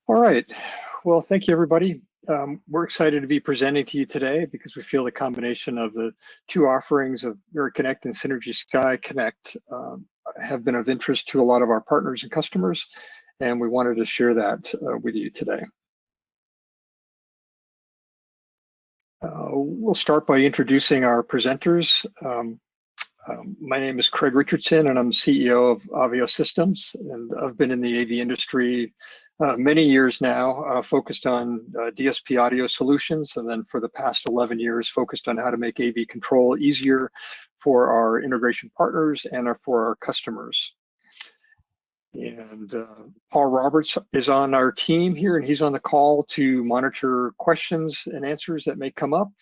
All right. Well, thank you, everybody. We're excited to be presenting to you today because we feel the combination of the two offerings of Mira Connect and Synergy Sky Connect have been of interest to a lot of our partners and customers, and we wanted to share that with you today. We'll start by introducing our presenters. My name is Craig Richardson, and I'm CEO of Aveo Systems, and I've been in the AV industry many years now, focused on DSP audio solutions, and then for the past 11 years focused on how to make AV control easier for our integration partners and for our customers. And Paul Roberts is on our team here, and he's on the call to monitor questions and answers that may come up.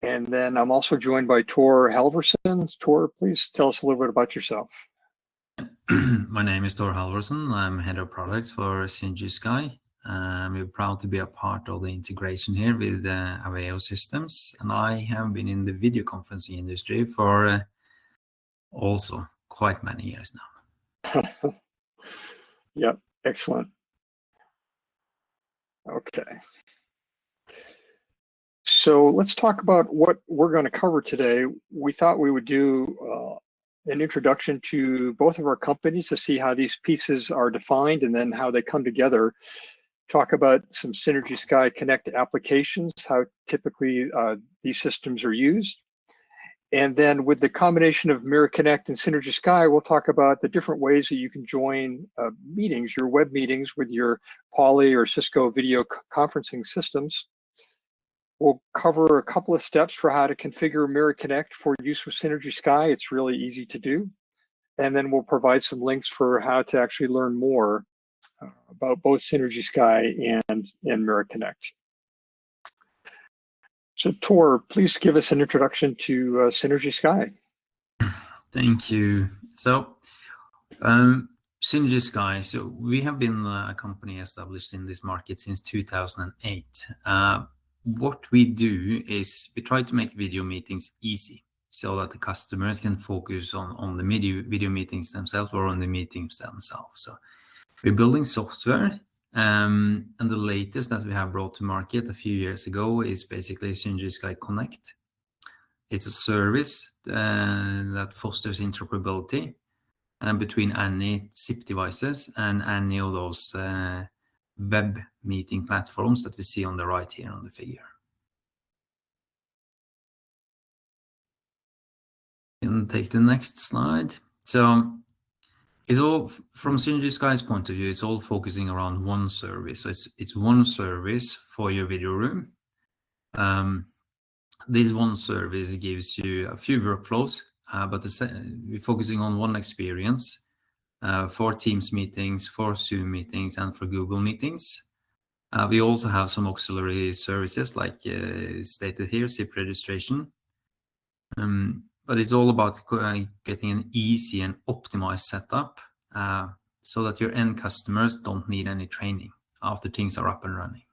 And then I'm also joined by Tor Halvorsen. Tor, please tell us a little bit about yourself. My name is Tor Halvorsen. I'm head of products for Synergy Sky. We're proud to be a part of the integration here with Aveo Systems, and I have been in the video conferencing industry for also quite many years now. Yep, excellent. Okay. So let's talk about what we're going to cover today. We thought we would do an introduction to both of our companies to see how these pieces are defined and then how they come together. Talk about some Synergy Sky Connect applications, how typically these systems are used. And then with the combination of Mira Connect and Synergy Sky, we'll talk about the different ways that you can join meetings, your web meetings with your Poly or Cisco video conferencing systems. We'll cover a couple of steps for how to configure Mira Connect for use with Synergy Sky. It's really easy to do. And then we'll provide some links for how to actually learn more about both Synergy Sky and Mira Connect. So Tor, please give us an introduction to Synergy Sky. Thank you. So Synergy Sky, so we have been a company established in this market since 2008. What we do is we try to make video meetings easy so that the customers can focus on the video meetings themselves or on the meetings themselves. So we're building software, and the latest that we have brought to market a few years ago is basically Synergy Sky Connect. It's a service that fosters interoperability between any SIP devices and any of those web meeting platforms that we see on the right here on the figure. And take the next slide. So it's all from Synergy Sky's point of view, it's all focusing around one service. So it's one service for your video room. This one service gives you a few workflows, but we're focusing on one experience for Teams meetings, for Zoom meetings, and for Google meetings. We also have some auxiliary services like stated here, SIP registration. But it's all about getting an easy and optimized setup so that your end customers don't need any training after things are up and running.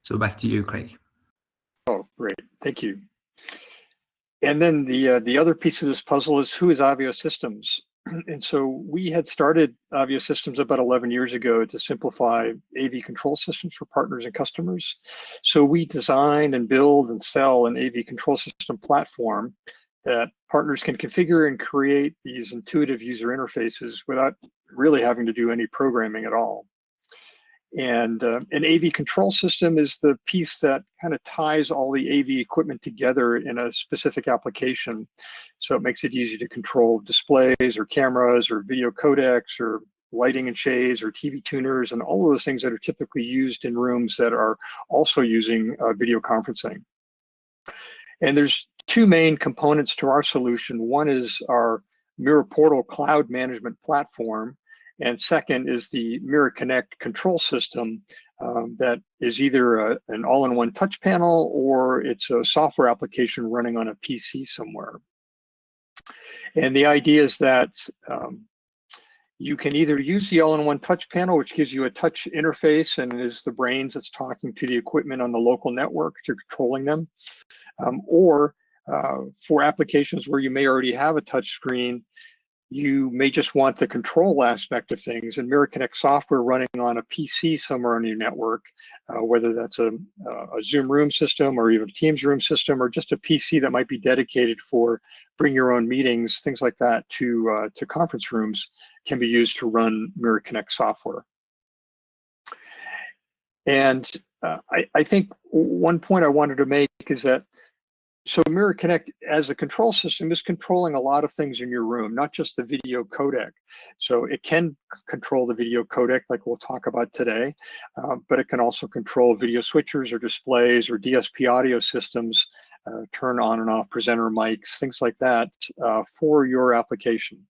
So back to you, Craig. Oh, great. Thank you. And then the other piece of this puzzle is who is Aveo Systems? And so we had started Aveo Systems about 11 years ago to simplify AV control systems for partners and customers. So we design and build and sell an AV control system platform that partners can configure and create these intuitive user interfaces without really having to do any programming at all. And an AV control system is the piece that kind of ties all the AV equipment together in a specific application. So it makes it easy to control displays or cameras or video codecs or lighting and shades or TV tuners and all of those things that are typically used in rooms that are also using video conferencing. And there's two main components to our solution. One is our Mira Portal cloud management platform. And second is the Mira Connect control system that is either an all-in-one touch panel or it's a software application running on a PC somewhere. And the idea is that you can either use the all-in-one touch panel, which gives you a touch interface and is the brains that's talking to the equipment on the local network to controlling them, or for applications where you may already have a touch screen, You may just want the control aspect of things, and Mira Connect software running on a PC somewhere on your network, whether that's a Zoom room system or even a Teams room system, or just a PC that might be dedicated for bring your own meetings, things like that, to conference rooms, can be used to run Mira Connect software. And I think one point I wanted to make is that, so Mira Connect as a control system is controlling a lot of things in your room, not just the video codec. So it can control the video codec like we'll talk about today, but it can also control video switchers or displays or DSP audio systems, turn on and off presenter mics, things like that, for your application.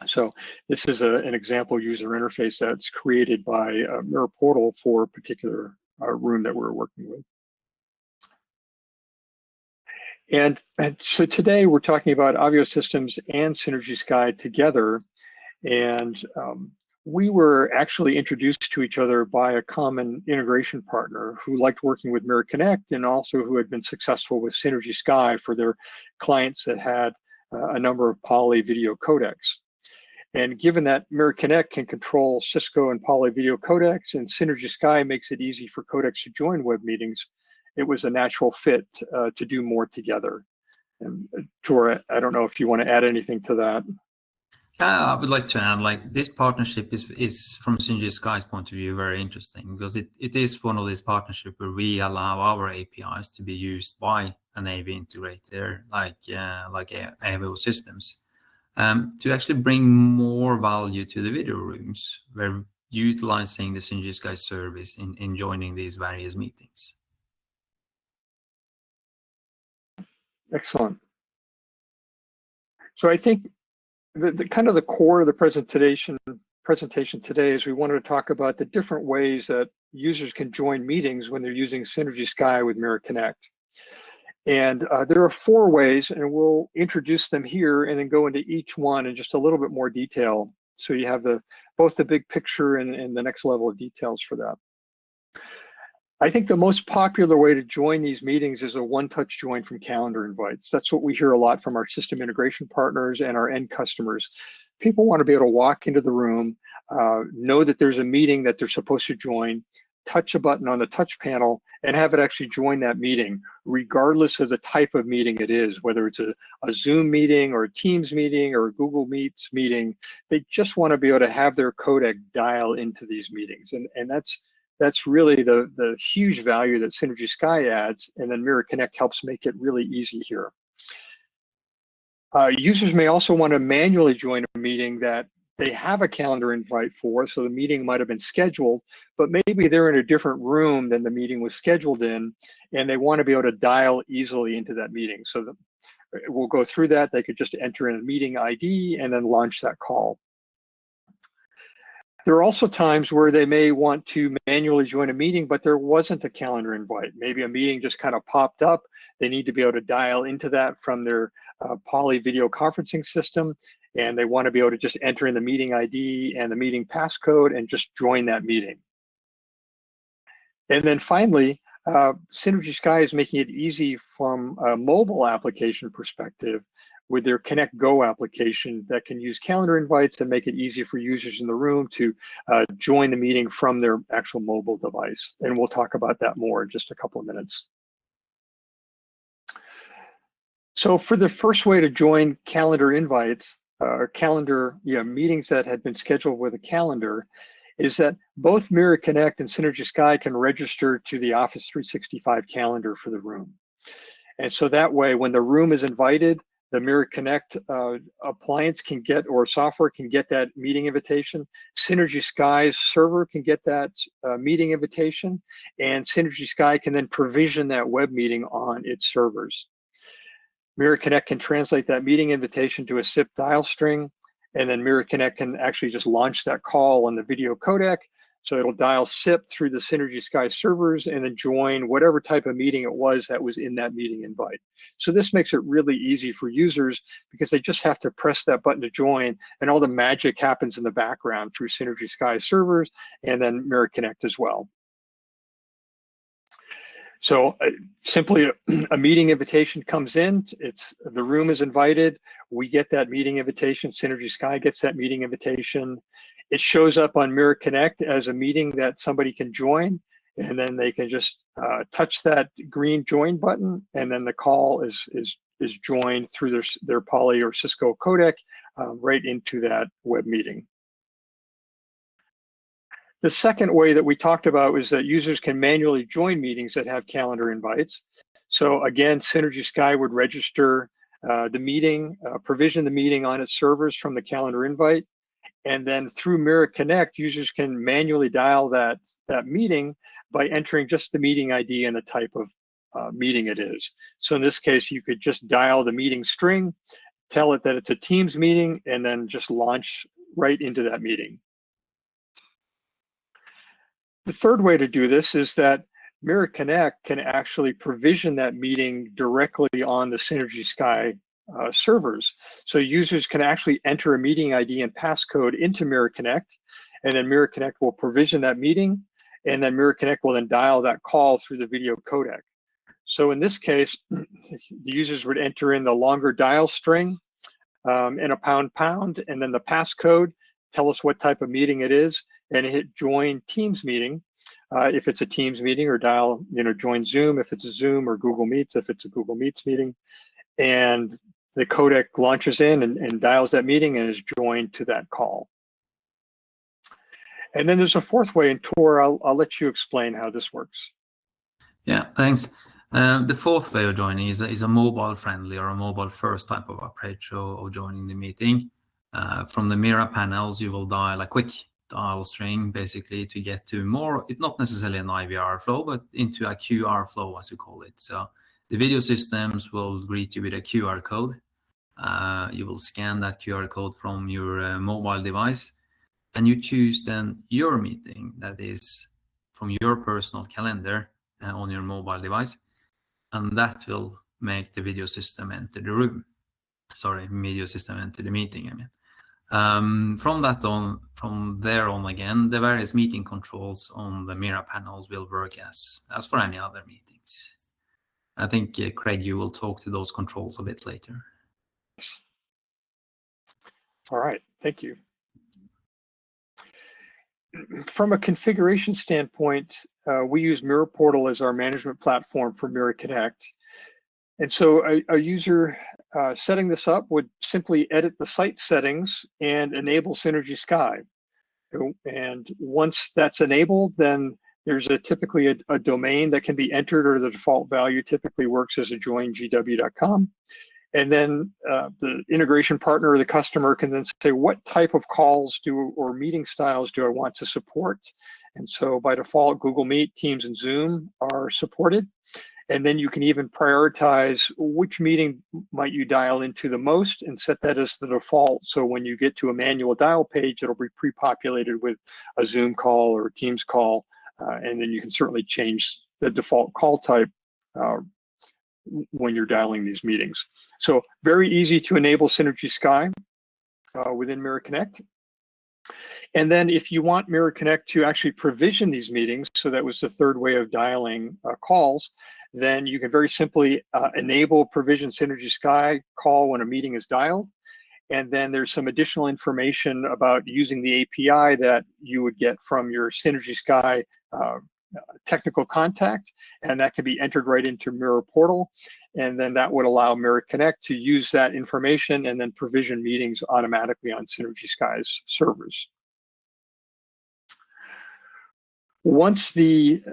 So this is an example user interface that's created by Mira Portal for a particular room that we're working with. And so today we're talking about Aveo Systems and Synergy Sky together. And we were actually introduced to each other by a common integration partner who liked working with Mira Connect and also who had been successful with Synergy Sky for their clients that had a number of Poly video codecs. And given that Mira Connect can control Cisco and Poly video codecs, and Synergy Sky makes it easy for codecs to join web meetings, it was a natural fit to do more together. And Tor, I don't know if you want to add anything to that. I would like to add, like, this partnership is from Synergy Sky's point of view very interesting, because it is one of these partnerships where we allow our APIs to be used by an AV integrator like Aveo Systems to actually bring more value to the video rooms. We're utilizing the Synergy Sky service in joining these various meetings. Excellent. So I think the kind of the core of the presentation today is we wanted to talk about the different ways that users can join meetings when they're using Synergy Sky with Mira Connect. And there are 4 ways, and we'll introduce them here and then go into each one in just a little bit more detail. So you have both the big picture and the next level of details for that. I think the most popular way to join these meetings is a one-touch join from calendar invites. That's what we hear a lot from our system integration partners and our end customers. People want to be able to walk into the room, know that there's a meeting that they're supposed to join, touch a button on the touch panel, and have it actually join that meeting, regardless of the type of meeting it is, whether it's a Zoom meeting or a Teams meeting or a Google Meets meeting. They just want to be able to have their codec dial into these meetings. And that's really the huge value that Synergy Sky adds, and then Mira Connect helps make it really easy here. Users may also want to manually join a meeting that they have a calendar invite for, so the meeting might have been scheduled, but maybe they're in a different room than the meeting was scheduled in, and they want to be able to dial easily into that meeting. So we'll go through that. They could just enter in a meeting ID and then launch that call. There are also times where they may want to manually join a meeting, but there wasn't a calendar invite. Maybe a meeting just kind of popped up. They need to be able to dial into that from their Poly video conferencing system, and they want to be able to just enter in the meeting ID and the meeting passcode and just join that meeting. And then finally, Synergy Sky is making it easy from a mobile application perspective with their Connect Go application that can use calendar invites and make it easy for users in the room to join the meeting from their actual mobile device. And we'll talk about that more in just a couple of minutes. So for the first way to join calendar invites, meetings that had been scheduled with a calendar, is that both Mira Connect and Synergy Sky can register to the Office 365 calendar for the room. And so that way, when the room is invited, the Mira Connect appliance can get, or software can get, that meeting invitation. Synergy Sky's server can get that meeting invitation, and Synergy Sky can then provision that web meeting on its servers. Mira Connect can translate that meeting invitation to a SIP dial string, and then Mira Connect can actually just launch that call on the video codec. So it'll dial SIP through the Synergy Sky servers and then join whatever type of meeting it was that was in that meeting invite. So this makes it really easy for users because they just have to press that button to join, and all the magic happens in the background through Synergy Sky servers and then Mira Connect as well. So simply a meeting invitation comes in, the room is invited, we get that meeting invitation, Synergy Sky gets that meeting invitation. It shows up on Mira Connect as a meeting that somebody can join, and then they can just touch that green join button, and then the call is joined through their Poly or Cisco codec right into that web meeting. The second way that we talked about was that users can manually join meetings that have calendar invites. So again, Synergy Sky would register the meeting, provision the meeting on its servers from the calendar invite, and then through Mira Connect, users can manually dial that meeting by entering just the meeting ID and the type of meeting it is. So in this case, you could just dial the meeting string, tell it that it's a Teams meeting, and then just launch right into that meeting. The third way to do this is that Mira Connect can actually provision that meeting directly on the Synergy Sky servers. So users can actually enter a meeting ID and passcode into Mira Connect, and then Mira Connect will provision that meeting, and then Mira Connect will then dial that call through the video codec. So in this case, the users would enter in the longer dial string and a pound, and then the passcode, tell us what type of meeting it is, and hit join Teams meeting if it's a Teams meeting, or dial, join Zoom if it's a Zoom, or Google Meets if it's a Google Meets meeting. And the codec launches in and dials that meeting and is joined to that call. And then there's a fourth way, and Tor, I'll let you explain how this works. Yeah, thanks. The fourth way of joining is a mobile-friendly or a mobile-first type of approach of joining the meeting. From the Mira panels, you will dial a quick dial string, basically, to get to more, it's not necessarily an IVR flow, but into a QR flow, as we call it. So the video systems will greet you with a QR code. You will scan that QR code from your mobile device, and you choose then your meeting that is from your personal calendar on your mobile device, and that will make the video system enter the room. Sorry, video system enter the meeting, I mean. From there on again, the various meeting controls on the Mira panels will work as for any other meetings. I think, Craig, you will talk to those controls a bit later. All right, thank you. From a configuration standpoint, we use Mira Portal as our management platform for Mira Connect. And so a user setting this up would simply edit the site settings and enable Synergy Sky. And once that's enabled, then there's typically a domain that can be entered, or the default value typically works as a joingw.com. And then the integration partner or the customer can then say, what type of calls or meeting styles do I want to support? And so by default, Google Meet, Teams, and Zoom are supported. And then you can even prioritize which meeting might you dial into the most and set that as the default. So when you get to a manual dial page, it'll be pre-populated with a Zoom call or a Teams call. And then you can certainly change the default call type when you're dialing these meetings. So very easy to enable Synergy Sky within Mira Connect. And then if you want Mira Connect to actually provision these meetings, so that was the third way of dialing calls, then you can very simply enable provision Synergy Sky call when a meeting is dialed. And then there's some additional information about using the API that you would get from your Synergy Sky technical contact, and that can be entered right into Mira Portal. And then that would allow Mira Connect to use that information and then provision meetings automatically on Synergy Sky's servers. Once the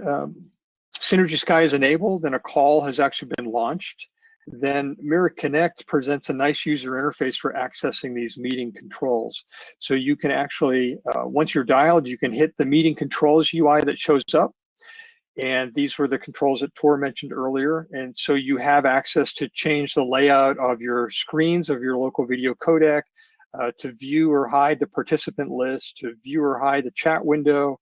Synergy Sky is enabled and a call has actually been launched, then Mira Connect presents a nice user interface for accessing these meeting controls. So you can actually, once you're dialed, you can hit the meeting controls UI that shows up. And these were the controls that Tor mentioned earlier. And so you have access to change the layout of your screens of your local video codec, to view or hide the participant list, to view or hide the chat window,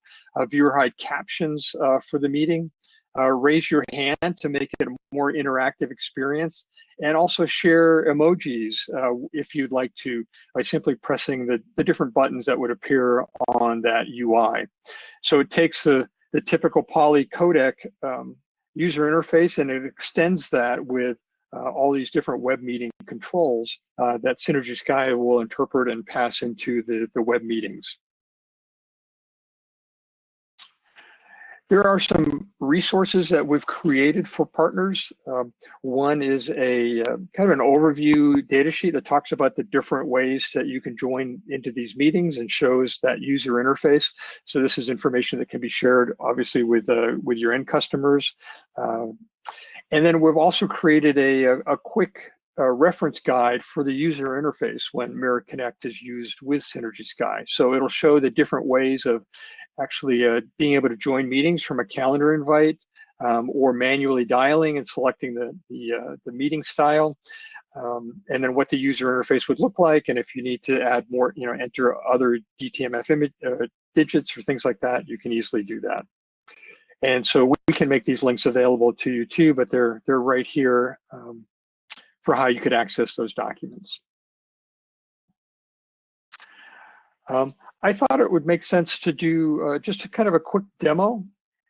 view or hide captions for the meeting, raise your hand to make it a more interactive experience, and also share emojis if you'd like to, by simply pressing the different buttons that would appear on that UI. So it takes the typical Poly codec user interface, and it extends that with all these different web meeting controls that Synergy Sky will interpret and pass into the web meetings. There are some resources that we've created for partners. One is a kind of an overview data sheet that talks about the different ways that you can join into these meetings and shows that user interface. So this is information that can be shared, obviously, with your end customers. And then we've also created a quick reference guide for the user interface when Mira Connect is used with Synergy Sky. So it'll show the different ways of actually being able to join meetings from a calendar invite or manually dialing and selecting the meeting style, and then what the user interface would look like. And if you need to add more, enter other DTMF image digits or things like that, you can easily do that. And so we can make these links available to you too, but they're right here for how you could access those documents. I thought it would make sense to do just a kind of a quick demo.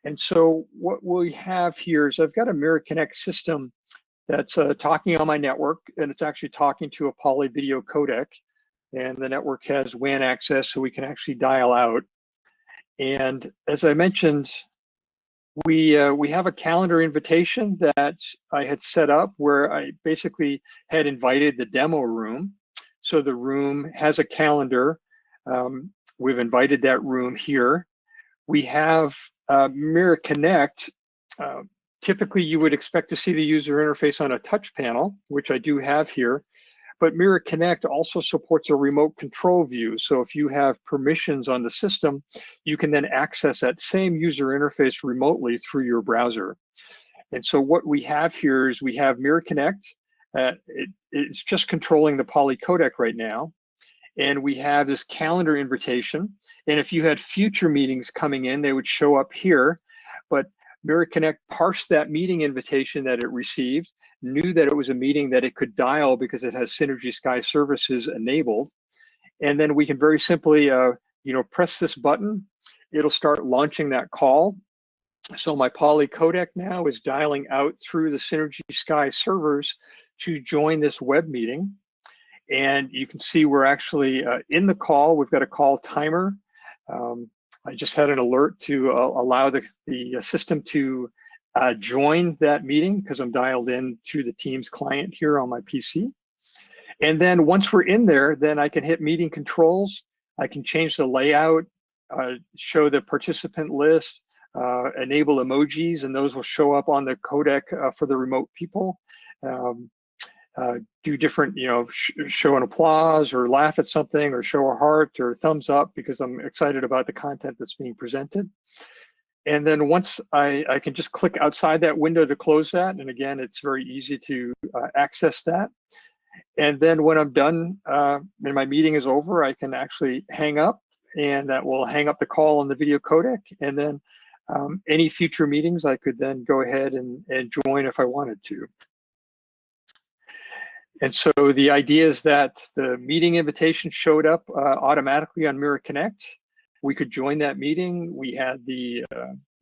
And so what we have here is I've got a Mira Connect system that's talking on my network, and it's actually talking to a poly video codec. And the network has WAN access, so we can actually dial out. And as I mentioned, we have a calendar invitation that I had set up where I basically had invited the demo room. So the room has a calendar. We've invited that room here. We have Mira Connect. Typically, you would expect to see the user interface on a touch panel, which I do have here. But Mira Connect also supports a remote control view. So if you have permissions on the system, you can then access that same user interface remotely through your browser. And so what we have here is we have Mira Connect. It's just controlling the poly codec right now. And we have this calendar invitation. And if you had future meetings coming in, they would show up here. But Mira Connect parsed that meeting invitation that it received, knew that it was a meeting that it could dial because it has Synergy Sky services enabled. And then we can very simply, press this button. It'll start launching that call. So my poly codec now is dialing out through the Synergy Sky servers to join this web meeting. And you can see we're actually in the call. We've got a call timer. I just had an alert to allow the system to join that meeting because I'm dialed in to the Teams client here on my PC. And then once we're in there, then I can hit meeting controls. I can change the layout, show the participant list, enable emojis, and those will show up on the codec for the remote people. Do different, show an applause or laugh at something or show a heart or thumbs up because I'm excited about the content that's being presented. And then once I can just click outside that window to close that. And again, it's very easy to access that. And then when I'm done and my meeting is over, I can actually hang up, and that will hang up the call on the video codec. And then any future meetings, I could then go ahead and join if I wanted to. And so the idea is that the meeting invitation showed up automatically on Mira Connect. We could join that meeting. We had the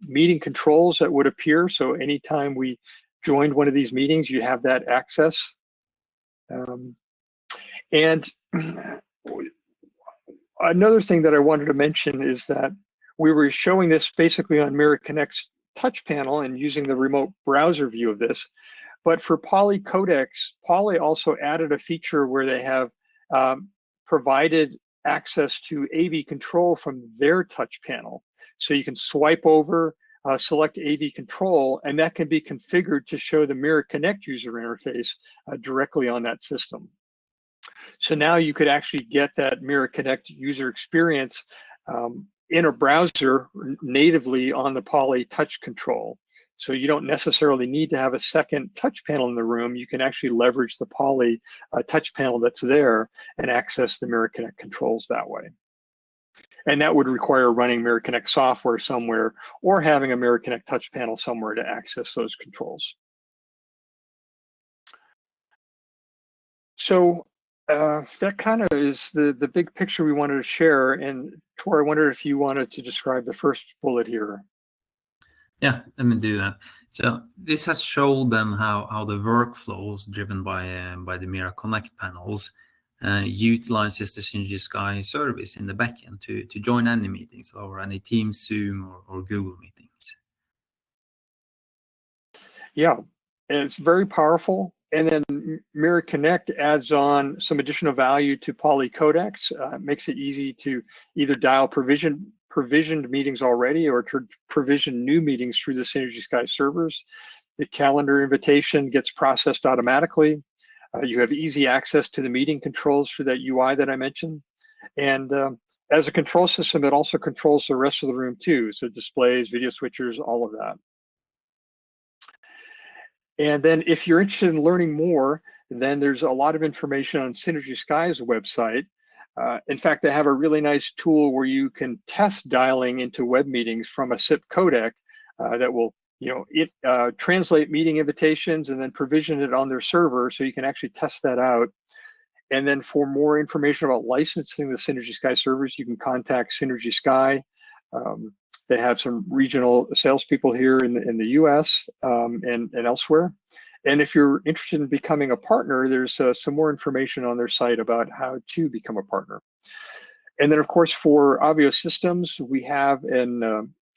meeting controls that would appear. So anytime we joined one of these meetings, you have that access. And another thing that I wanted to mention is that we were showing this basically on Mira Connect's touch panel and using the remote browser view of this. But for poly codecs, Poly also added a feature where they have provided access to AV control from their touch panel. So you can swipe over, select AV control, and that can be configured to show the Mira Connect user interface directly on that system. So now you could actually get that Mira Connect user experience in a browser natively on the Poly touch control. So you don't necessarily need to have a second touch panel in the room. You can actually leverage the Poly touch panel that's there and access the Mira Connect controls that way. And that would require running Mira Connect software somewhere or having a Mira Connect touch panel somewhere to access those controls. So that kind of is the big picture we wanted to share. And Tor, I wondered if you wanted to describe the first bullet here. Yeah, let me do that. So this has shown them how the workflows driven by the Mira Connect panels utilizes the Synergy Sky service in the backend to join any meetings or any Teams, Zoom, or Google meetings. Yeah, and it's very powerful. And then Mira Connect adds on some additional value to Poly Codecs. Makes it easy to either dial provisioned meetings already or to provision new meetings through the Synergy Sky servers. The calendar invitation gets processed automatically. You have easy access to the meeting controls through that UI that I mentioned. And as a control system, it also controls the rest of the room too. So displays, video switchers, all of that. And then if you're interested in learning more, then there's a lot of information on Synergy Sky's website. In fact, they have a really nice tool where you can test dialing into web meetings from a SIP codec that will, translate meeting invitations and then provision it on their server, so you can actually test that out. And then for more information about licensing the Synergy Sky servers, you can contact Synergy Sky. They have some regional salespeople here in the US and elsewhere. And if you're interested in becoming a partner, there's some more information on their site about how to become a partner. And then, of course, for Aveo Systems, we have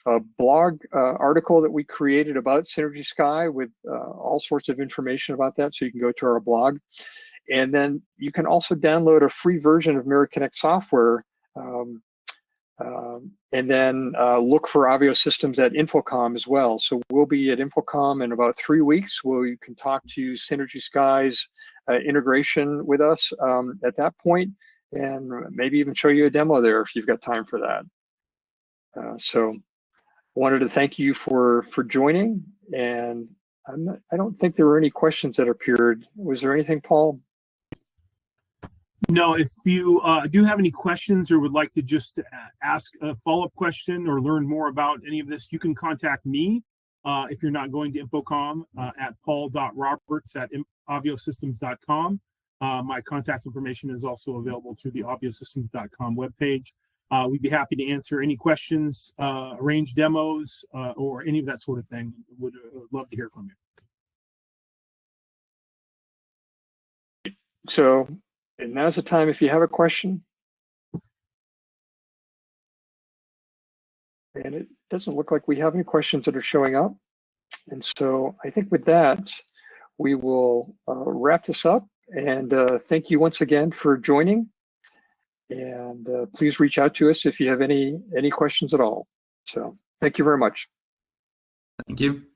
a blog article that we created about Synergy Sky with all sorts of information about that. So you can go to our blog. And then you can also download a free version of Mira Connect Software and then look for Aveo Systems at Infocom as well. So we'll be at Infocom in about 3 weeks, where you can talk to Synergy Sky's integration with us at that point, and maybe even show you a demo there if you've got time for that. So I wanted to thank you for joining, and I don't think there were any questions that appeared. Was there anything, Paul? No, if you do have any questions or would like to just ask a follow-up question or learn more about any of this, you can contact me if you're not going to Infocom at paul.roberts@aviosystems.com. My contact information is also available through the aviosystems.com webpage. We'd be happy to answer any questions, arrange demos, or any of that sort of thing. Would love to hear from you. So, and now's the time if you have a question. And it doesn't look like we have any questions that are showing up. And so I think with that, we will wrap this up. And thank you once again for joining. And please reach out to us if you have any questions at all. So thank you very much. Thank you.